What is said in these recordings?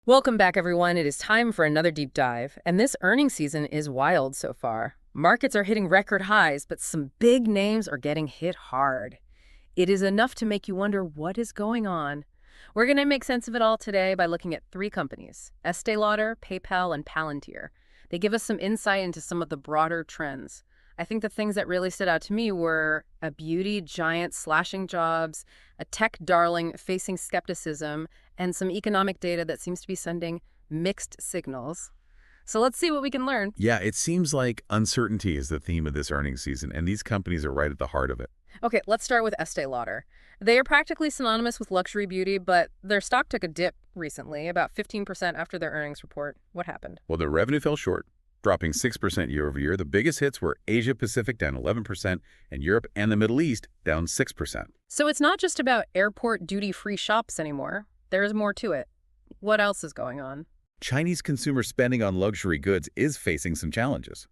Welcome back, everyone. It is time for another deep dive, and this earnings season is wild so far. Markets are hitting record highs, but some big names are getting hit hard. It is enough to make you wonder what is going on. We're going to make sense of it all today by looking at three companies, Estee Lauder, PayPal, and Palantir. They give us some insight into some of the broader trends. I think the things that really stood out to me were a beauty giant slashing jobs, a tech darling facing skepticism, and some economic data that seems to be sending mixed signals. So let's see what we can learn. Yeah, it seems like uncertainty is the theme of this earnings season, and these companies are right at the heart of it. Okay, let's start with Estee Lauder. They are practically synonymous with luxury beauty, but their stock took a dip recently, about 15% after their earnings report. What happened? Well, their revenue fell short, dropping 6% year over year. The biggest hits were Asia Pacific down 11%, and Europe and the Middle East down 6%. So it's not just about airport duty-free shops anymore. There's more to it. What else is going on? Chinese consumer spending on luxury goods is facing some challenges.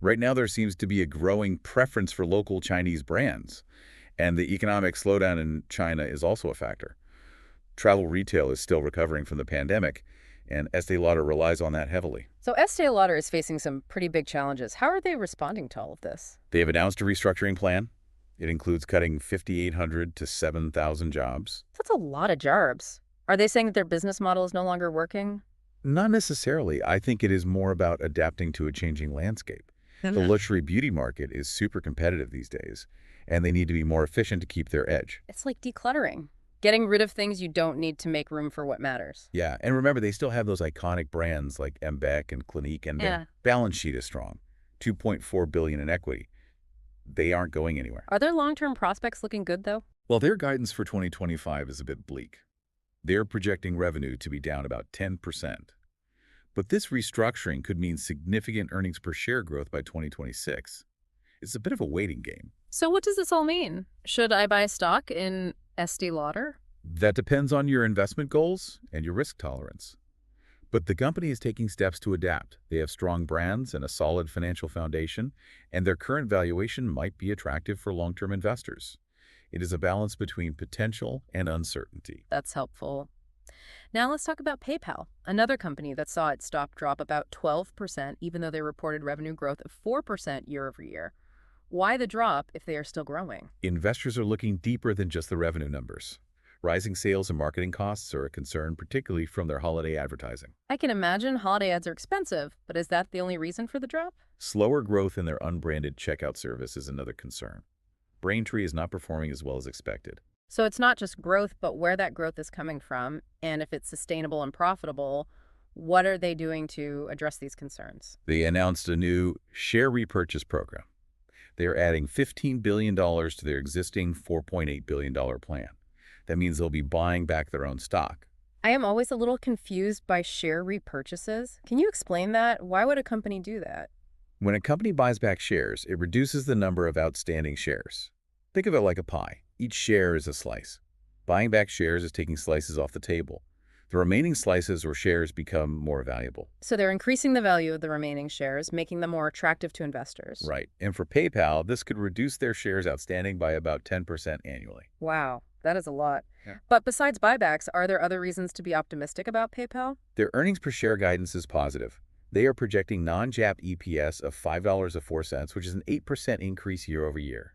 Right now, there seems to be a growing preference for local Chinese brands, and the economic slowdown in China is also a factor. Travel retail is still recovering from the pandemic, and Estee Lauder relies on that heavily. So Estee Lauder is facing some pretty big challenges. How are they responding to all of this? They have announced a restructuring plan. It includes cutting 5,800 to 7,000 jobs. That's a lot of jobs. Are they saying that their business model is no longer working? Not necessarily. I think it is more about adapting to a changing landscape. The luxury beauty market is super competitive these days, and they need to be more efficient to keep their edge. It's like decluttering, getting rid of things you don't need to make room for what matters. Yeah, and remember, they still have those iconic brands like Mbec and Clinique, and their balance sheet is strong, $2.4 billion in equity. They aren't going anywhere. Are their long-term prospects looking good, though? Well, their guidance for 2025 is a bit bleak. They're projecting revenue to be down about 10%. But this restructuring could mean significant earnings per share growth by 2026. It's a bit of a waiting game. So what does this all mean? Should I buy stock in Estee Lauder? That depends on your investment goals and your risk tolerance. But the company is taking steps to adapt. They have strong brands and a solid financial foundation, and their current valuation might be attractive for long-term investors. It is a balance between potential and uncertainty. That's helpful. Now let's talk about PayPal, another company that saw its stock drop about 12%, even though they reported revenue growth of 4% year over year. Why the drop if they are still growing? Investors are looking deeper than just the revenue numbers. Rising sales and marketing costs are a concern, particularly from their holiday advertising. I can imagine holiday ads are expensive, but is that the only reason for the drop? Slower growth in their unbranded checkout service is another concern. Braintree is not performing as well as expected. So it's not just growth, but where that growth is coming from, and if it's sustainable and profitable, what are they doing to address these concerns? They announced a new share repurchase program. They are adding $15 billion to their existing $4.8 billion plan. That means they'll be buying back their own stock. I am always a little confused by share repurchases. Can you explain that? Why would a company do that? When a company buys back shares, it reduces the number of outstanding shares. Think of it like a pie. Each share is a slice. Buying back shares is taking slices off the table. The remaining slices or shares become more valuable. So they're increasing the value of the remaining shares, making them more attractive to investors. Right. And for PayPal, this could reduce their shares outstanding by about 10% annually. Wow, that is a lot. Yeah. But besides buybacks, are there other reasons to be optimistic about PayPal? Their earnings per share guidance is positive. They are projecting non-GAAP EPS of $5.04, which is an 8% increase year over year.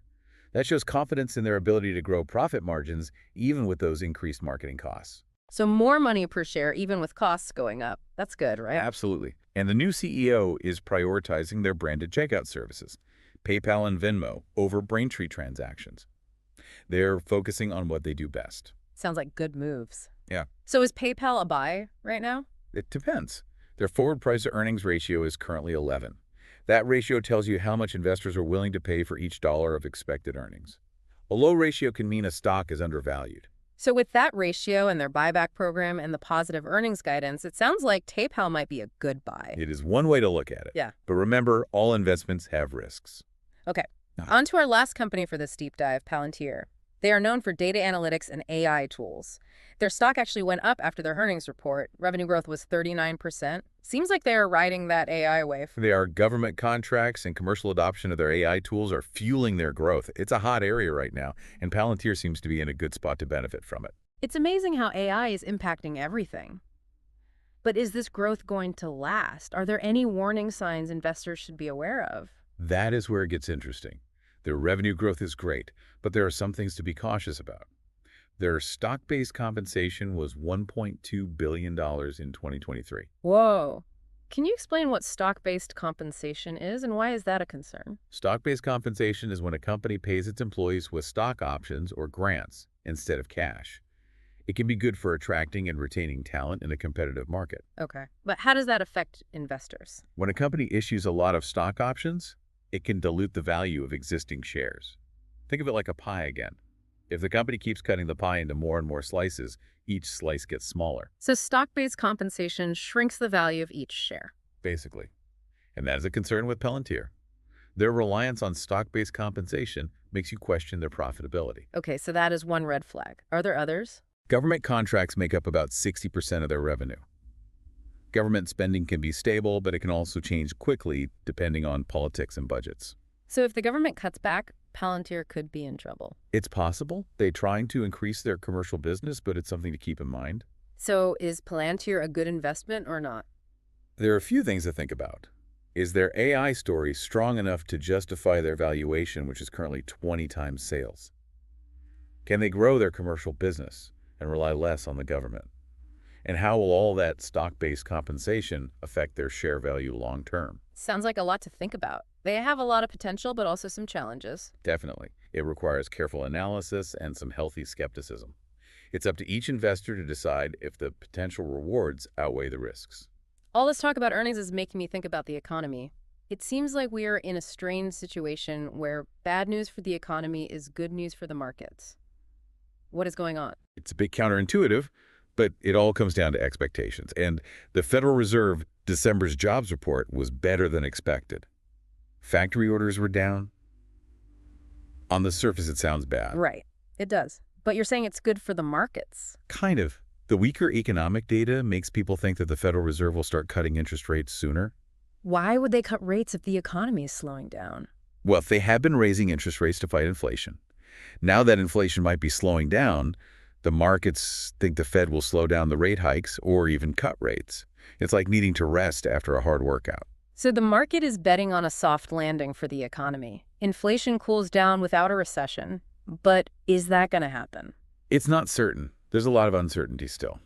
That shows confidence in their ability to grow profit margins even with those increased marketing costs. So more money per share even with costs going up. That's good, right? Absolutely. And the new CEO is prioritizing their branded checkout services, PayPal and Venmo, over Braintree transactions. They're focusing on what they do best. Sounds like good moves. Yeah. So is PayPal a buy right now? It depends. Their forward price-to-earnings ratio is currently 11. That ratio tells you how much investors are willing to pay for each dollar of expected earnings. A low ratio can mean a stock is undervalued. So with that ratio and their buyback program and the positive earnings guidance, it sounds like PayPal might be a good buy. It is one way to look at it. Yeah. But remember, all investments have risks. Okay. On to our last company for this deep dive, Palantir. They are known for data analytics and AI tools. Their stock actually went up after their earnings report. Revenue growth was 39%. Seems like they are riding that AI wave. Their government contracts and commercial adoption of their AI tools are fueling their growth. It's a hot area right now, and Palantir seems to be in a good spot to benefit from it. It's amazing how AI is impacting everything. But is this growth going to last? Are there any warning signs investors should be aware of? That is where it gets interesting. Their revenue growth is great, but there are some things to be cautious about. Their stock-based compensation was $1.2 billion in 2023. Whoa. Can you explain what stock-based compensation is and why is that a concern? Stock-based compensation is when a company pays its employees with stock options or grants instead of cash. It can be good for attracting and retaining talent in a competitive market. Okay. But how does that affect investors? When a company issues a lot of stock options, it can dilute the value of existing shares. Think of it like a pie again. If the company keeps cutting the pie into more and more slices, each slice gets smaller, So stock-based compensation shrinks the value of each share. basically. And that is a concern with Palantir. Their reliance on stock-based compensation makes you question their profitability. Okay, so that is one red flag. Are there others? Government contracts make up about 60% of their revenue. Government spending can be stable, but it can also change quickly depending on politics and budgets. So if the government cuts back, Palantir could be in trouble. It's possible they're trying to increase their commercial business, but it's something to keep in mind. So is Palantir a good investment or not? There are a few things to think about. Is their AI story strong enough to justify their valuation, which is currently 20 times sales? Can they grow their commercial business and rely less on the government? And how will all that stock-based compensation affect their share value long term? Sounds like a lot to think about. They have a lot of potential, but also some challenges. Definitely. It requires careful analysis and some healthy skepticism. It's up to each investor to decide if the potential rewards outweigh the risks. All this talk about earnings is making me think about the economy. It seems like we are in a strange situation where bad news for the economy is good news for the markets. What is going on? It's a bit counterintuitive, but it all comes down to expectations. And the Federal Reserve December's jobs report was better than expected. Factory orders were down. On the surface, it sounds bad. Right. It does. But you're saying it's good for the markets. Kind of. The weaker economic data makes people think that the Federal Reserve will start cutting interest rates sooner. Why would they cut rates if the economy is slowing down? Well, they have been raising interest rates to fight inflation. Now that inflation might be slowing down, the markets think the Fed will slow down the rate hikes or even cut rates. It's like needing to rest after a hard workout. So the market is betting on a soft landing for the economy. Inflation cools down without a recession. But is that going to happen? It's not certain. There's a lot of uncertainty still.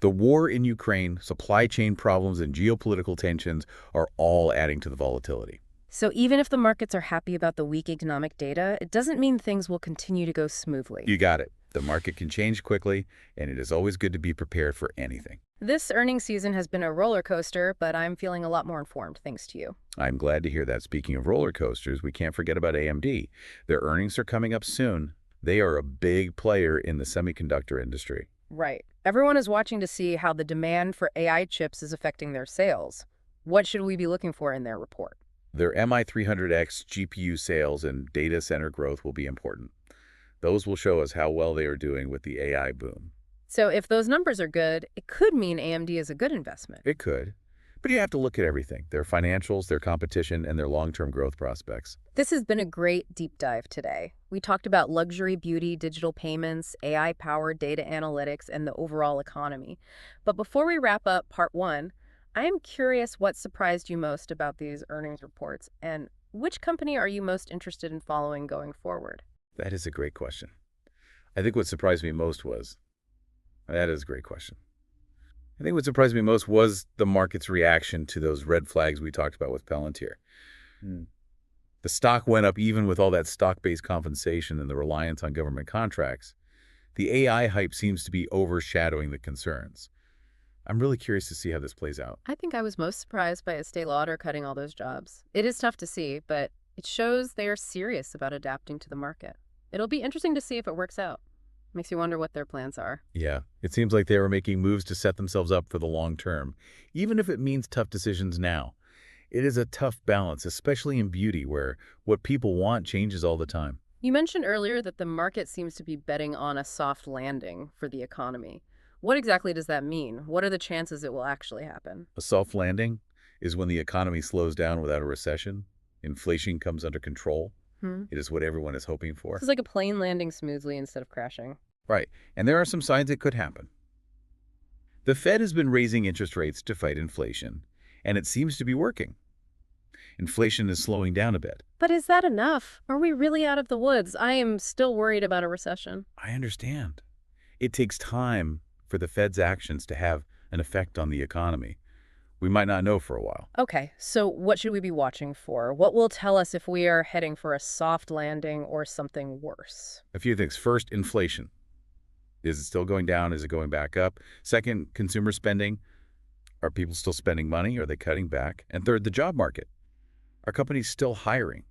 The war in Ukraine, supply chain problems, and geopolitical tensions are all adding to the volatility. So even if the markets are happy about the weak economic data, it doesn't mean things will continue to go smoothly. You got it. The market can change quickly, and it is always good to be prepared for anything. This earnings season has been a roller coaster, but I'm feeling a lot more informed thanks to you. I'm glad to hear that. Speaking of roller coasters, we can't forget about AMD. Their earnings are coming up soon. They are a big player in the semiconductor industry. Right. Everyone is watching to see how the demand for AI chips is affecting their sales. What should we be looking for in their report? Their MI300X GPU sales and data center growth will be important. Those will show us how well they are doing with the AI boom. So if those numbers are good, it could mean AMD is a good investment. It could. But you have to look at everything, their financials, their competition, and their long-term growth prospects. This has been a great deep dive today. We talked about luxury beauty, digital payments, AI-powered data analytics, and the overall economy. But before we wrap up part one, I am curious what surprised you most about these earnings reports, and which company are you most interested in following going forward? That is a great question. I think what surprised me most was, that is a great question. I think what surprised me most was the market's reaction to those red flags we talked about with Palantir. The stock went up even with all that stock-based compensation and the reliance on government contracts. The AI hype seems to be overshadowing the concerns. I'm really curious to see how this plays out. I think I was most surprised by Estee Lauder cutting all those jobs. It is tough to see, but it shows they are serious about adapting to the market. It'll be interesting to see if it works out. Makes you wonder what their plans are. Yeah, it seems like they were making moves to set themselves up for the long term, even if it means tough decisions now. It is a tough balance, especially in beauty, where what people want changes all the time. You mentioned earlier that the market seems to be betting on a soft landing for the economy. What exactly does that mean? What are the chances it will actually happen? A soft landing is when the economy slows down without a recession, inflation comes under control. It is what everyone is hoping for. It's like a plane landing smoothly instead of crashing. Right, and there are some signs it could happen. The Fed has been raising interest rates to fight inflation, and it seems to be working. Inflation is slowing down a bit. But is that enough? Are we really out of the woods? I am still worried about a recession. I understand. It takes time for the Fed's actions to have an effect on the economy. We might not know for a while. Okay, so what should we be watching for? What will tell us if we are heading for a soft landing or something worse? A few things. First, inflation. Is it still going down? Is it going back up? Second, consumer spending. Are people still spending money? Are they cutting back? And third, the job market. Are companies still hiring?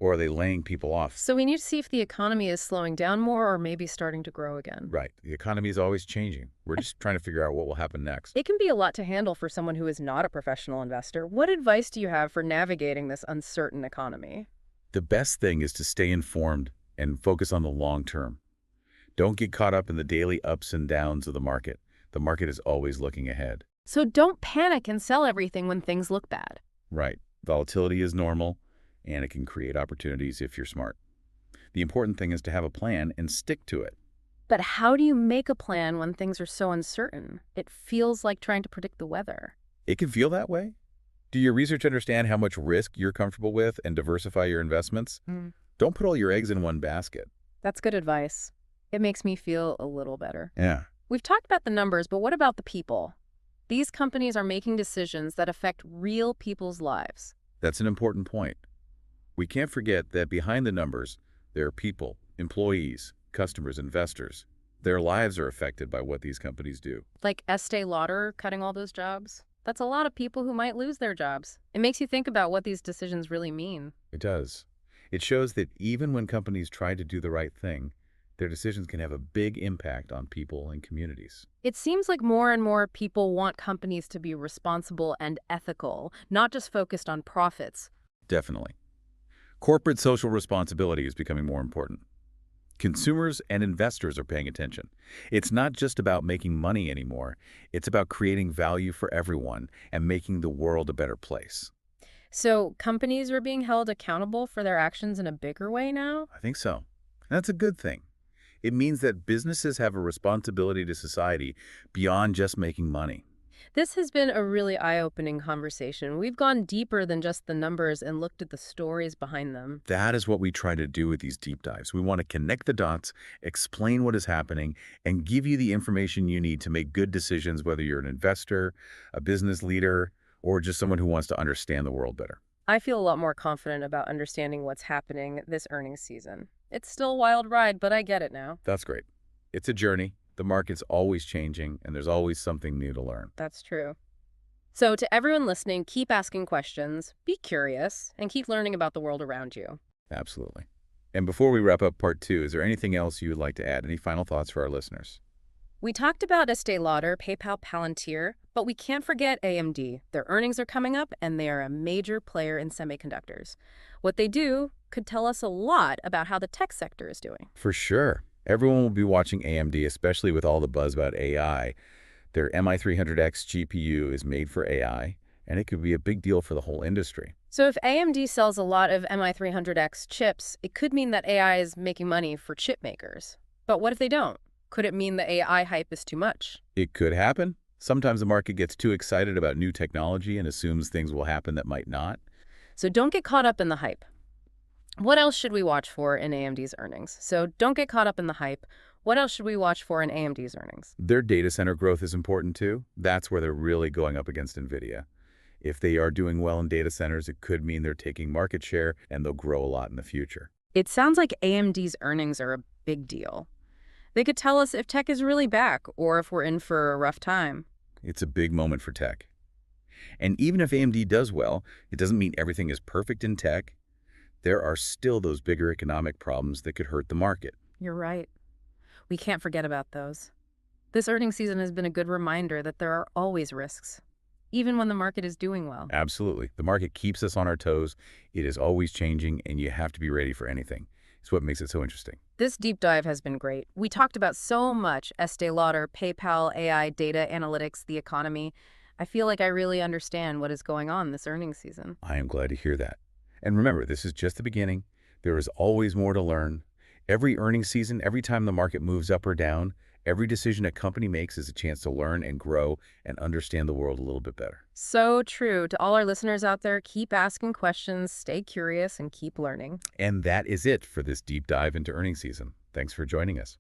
Or are they laying people off? So we need to see if the economy is slowing down more or maybe starting to grow again. Right. The economy is always changing. We're just trying to figure out what will happen next. It can be a lot to handle for someone who is not a professional investor. What advice do you have for navigating this uncertain economy? The best thing is to stay informed and focus on the long term. Don't get caught up in the daily ups and downs of the market. The market is always looking ahead. So don't panic and sell everything when things look bad. Right. Volatility is normal, and it can create opportunities if you're smart. The important thing is to have a plan and stick to it. But how do you make a plan when things are so uncertain? It feels like trying to predict the weather. It can feel that way. Do your research understand how much risk you're comfortable with and diversify your investments? Don't put all your eggs in one basket. That's good advice. It makes me feel a little better. Yeah. We've talked about the numbers, but what about the people? These companies are making decisions that affect real people's lives. That's an important point. We can't forget that behind the numbers, there are people, employees, customers, investors. Their lives are affected by what these companies do. Like Estee Lauder cutting all those jobs? That's a lot of people who might lose their jobs. It makes you think about what these decisions really mean. It does. It shows that even when companies try to do the right thing, their decisions can have a big impact on people and communities. It seems like more and more people want companies to be responsible and ethical, not just focused on profits. Definitely. Corporate social responsibility is becoming more important. Consumers and investors are paying attention. It's not just about making money anymore. It's about creating value for everyone and making the world a better place. So companies are being held accountable for their actions in a bigger way now? I think so. That's a good thing. It means that businesses have a responsibility to society beyond just making money. This has been a really eye-opening conversation. We've gone deeper than just the numbers and looked at the stories behind them. That is what we try to do with these deep dives. We want to connect the dots, explain what is happening, and give you the information you need to make good decisions, whether you're an investor, a business leader, or just someone who wants to understand the world better. I feel a lot more confident about understanding what's happening this earnings season. It's still a wild ride, but I get it now. That's great. It's a journey. The market's always changing, and there's always something new to learn. That's true. So to everyone listening, keep asking questions, be curious, and keep learning about the world around you. Absolutely. And before we wrap up part 2, is there anything else you would like to add? Any final thoughts for our listeners? We talked about Estee Lauder, PayPal, Palantir, but we can't forget AMD. Their earnings are coming up, and they are a major player in semiconductors. What they do could tell us a lot about how the tech sector is doing. For sure. Everyone will be watching AMD, especially with all the buzz about AI. Their MI300X GPU is made for AI, and it could be a big deal for the whole industry. So if AMD sells a lot of MI300X chips, it could mean that AI is making money for chip makers. But what if they don't? Could it mean the AI hype is too much? It could happen. Sometimes the market gets too excited about new technology and assumes things will happen that might not. So don't get caught up in the hype. What else should we watch for in AMD's earnings? So don't get caught up in the hype. What else should we watch for in AMD's earnings? Their data center growth is important too. That's where they're really going up against NVIDIA. If they are doing well in data centers, it could mean they're taking market share and they'll grow a lot in the future. It sounds like AMD's earnings are a big deal. They could tell us if tech is really back or if we're in for a rough time. It's a big moment for tech. And even if AMD does well, it doesn't mean everything is perfect in tech. There are still those bigger economic problems that could hurt the market. You're right. We can't forget about those. This earnings season has been a good reminder that there are always risks, even when the market is doing well. Absolutely. The market keeps us on our toes. It is always changing, and you have to be ready for anything. It's what makes it so interesting. This deep dive has been great. We talked about so much: Estee Lauder, PayPal, AI, data analytics, the economy. I feel like I really understand what is going on this earnings season. I am glad to hear that. And remember, this is just the beginning. There is always more to learn. Every earnings season, every time the market moves up or down, Every decision a company makes is a chance to learn and grow and understand the world a little bit better. So true. To all our listeners out there, keep asking questions, stay curious, and keep learning. And that is it for this deep dive into earnings season. Thanks for joining us.